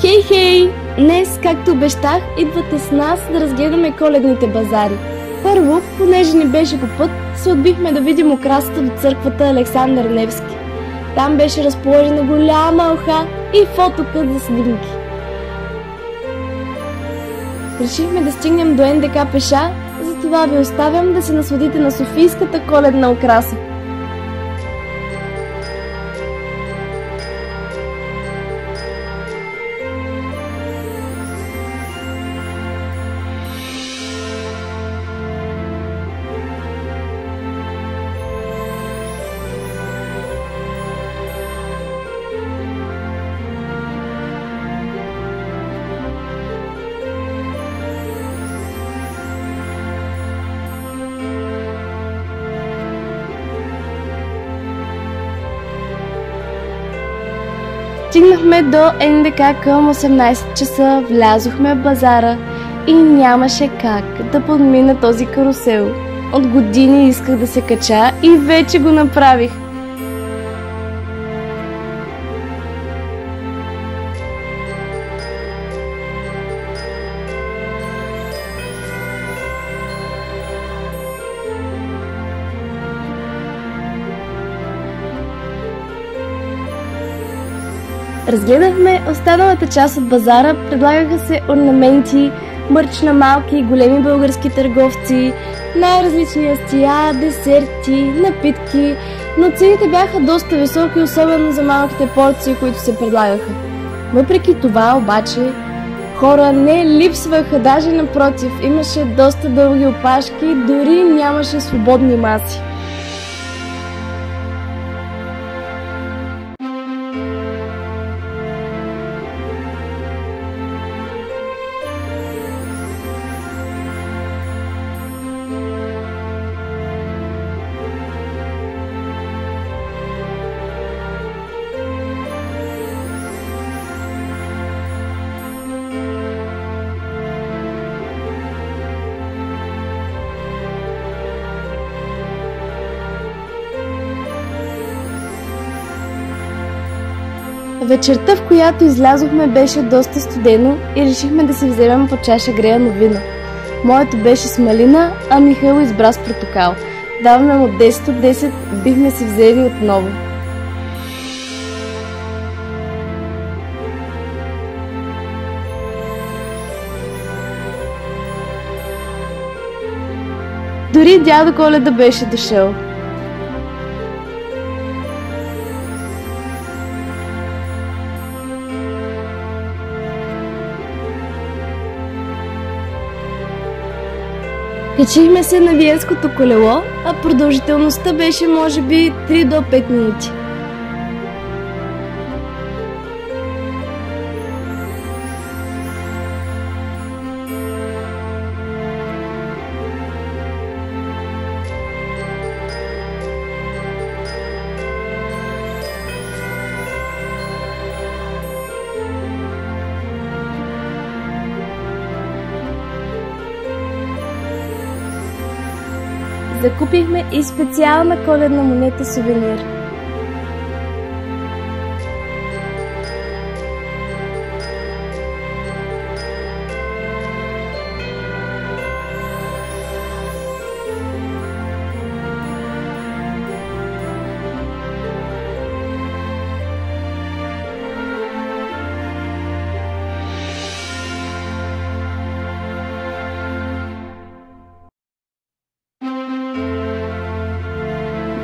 Хей, хей! Днес, както обещах, идвате с нас да разгледаме коледните базари. Първо, понеже ни беше по път, се отбихме да видим украсата до църквата Александър Невски. Там беше разположена голяма елха и фотокът за снимки. Решихме да стигнем до НДК пеша, затова ви оставям да се насладите на софийската коледна украса. Стигнахме до НДК към 18 часа, влязохме в базара и нямаше как да подмина този карусел. От години исках да се кача и вече го направих. Разгледахме останалата част от базара, предлагаха се орнаменти, мърч на малки и големи български търговци, най-различни ястия, десерти, напитки, но цените бяха доста високи, особено за малките порции, които се предлагаха. Въпреки това обаче хора не липсваха, даже напротив, имаше доста дълги опашки, дори нямаше свободни маси. Вечерта, в която излязохме, беше доста студено и решихме да си вземем по чаша греяно вино. Моето беше с малина, а Михаил избра с портокал. Даваме му 10 от 10, бихме си взели отново. Дори дядо Коледа беше дошъл. Качихме се на Виенското колело, а продължителността беше може би 3 до 5 минути. Закупихме и специална коледна монета сувенир.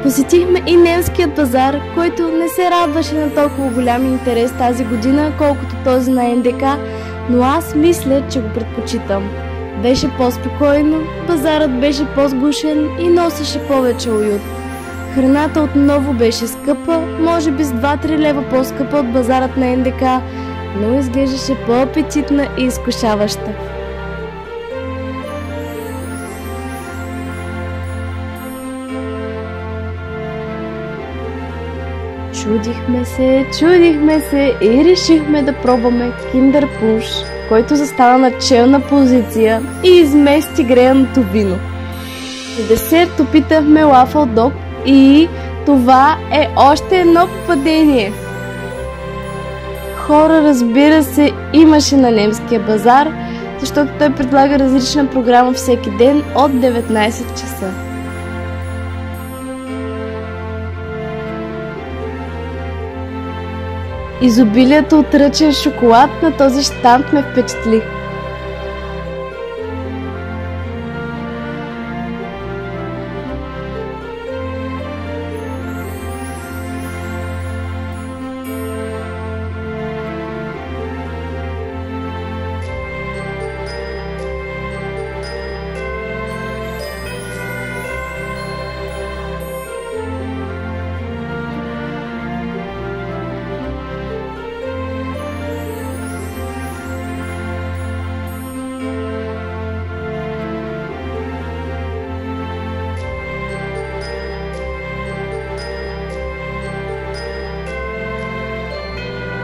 Посетихме и немският базар, който не се радваше на толкова голям интерес тази година, колкото този на НДК, но аз мисля, че го предпочитам. Беше по-спокойно, базарът беше по-сгушен и носеше повече уют. Храната отново беше скъпа, може би с 2-3 лева по-скъпа от базарът на НДК, но изглеждаше по-апетитна и изкушаваща. Чудихме се и решихме да пробваме киндер пунш. който застана на челна позиция и измести греното вино. За десерт опитахме лафъл дог и това е още едно попадение. Хора, разбира се, имаше на немския базар, защото той предлага различна програма всеки ден от 19 часа. Изобилието от ръчен шоколад на този щанд ме впечатли.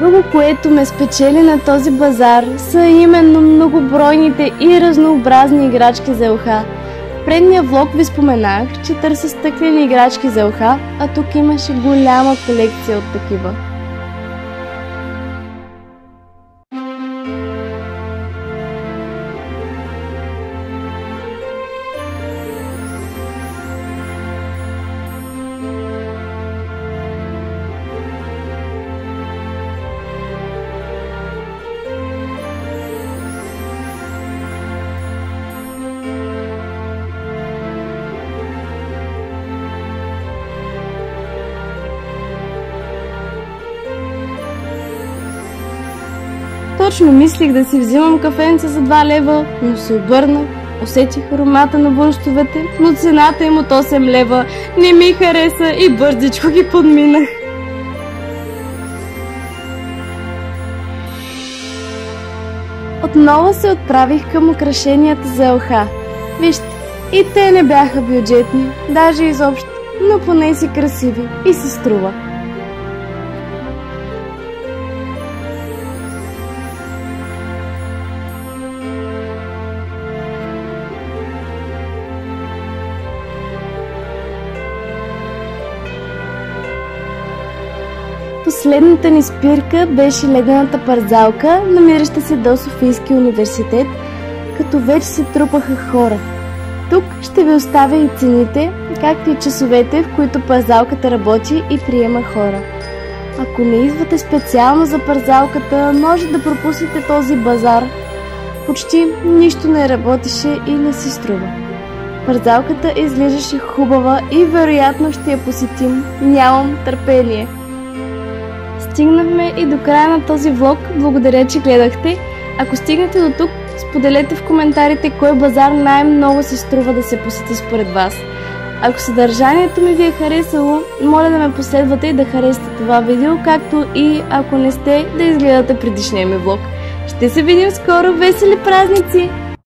Друго, което ме спечели на този базар, са именно многобройните и разнообразни играчки за елха. В предния влог ви споменах, че търся стъклени играчки за елха, а тук имаше голяма колекция от такива. Точно мислих да си взимам кафенца за 2 лева, но се обърнах, усетих аромата на бунщовете, но цената им от 8 лева не ми хареса и бързичко ги подминах. Отново се отправих към украшенията за елха. Вижте, и те не бяха бюджетни, даже изобщо, но поне си красиви и си струва. Последната ни спирка беше ледената парзалка, намираща се до Софийския университет, като вече се трупаха хора. Тук ще ви оставя и цените, както и часовете, в които парзалката работи и приема хора. Ако не идвате специално за парзалката, може да пропуснете този базар. Почти нищо не работеше и не си струва. Парзалката изглеждаше хубава и вероятно ще я посетим. Нямам търпение. Стигнахме и до края на този влог. Благодаря, че гледахте. Ако стигнете до тук, споделете в коментарите кой базар най-много се струва да се посети според вас. Ако съдържанието ми ви е харесало, моля да ме последвате и да харесате това видео, както и ако не сте, да изгледате предишния ми влог. Ще се видим скоро, весели празници!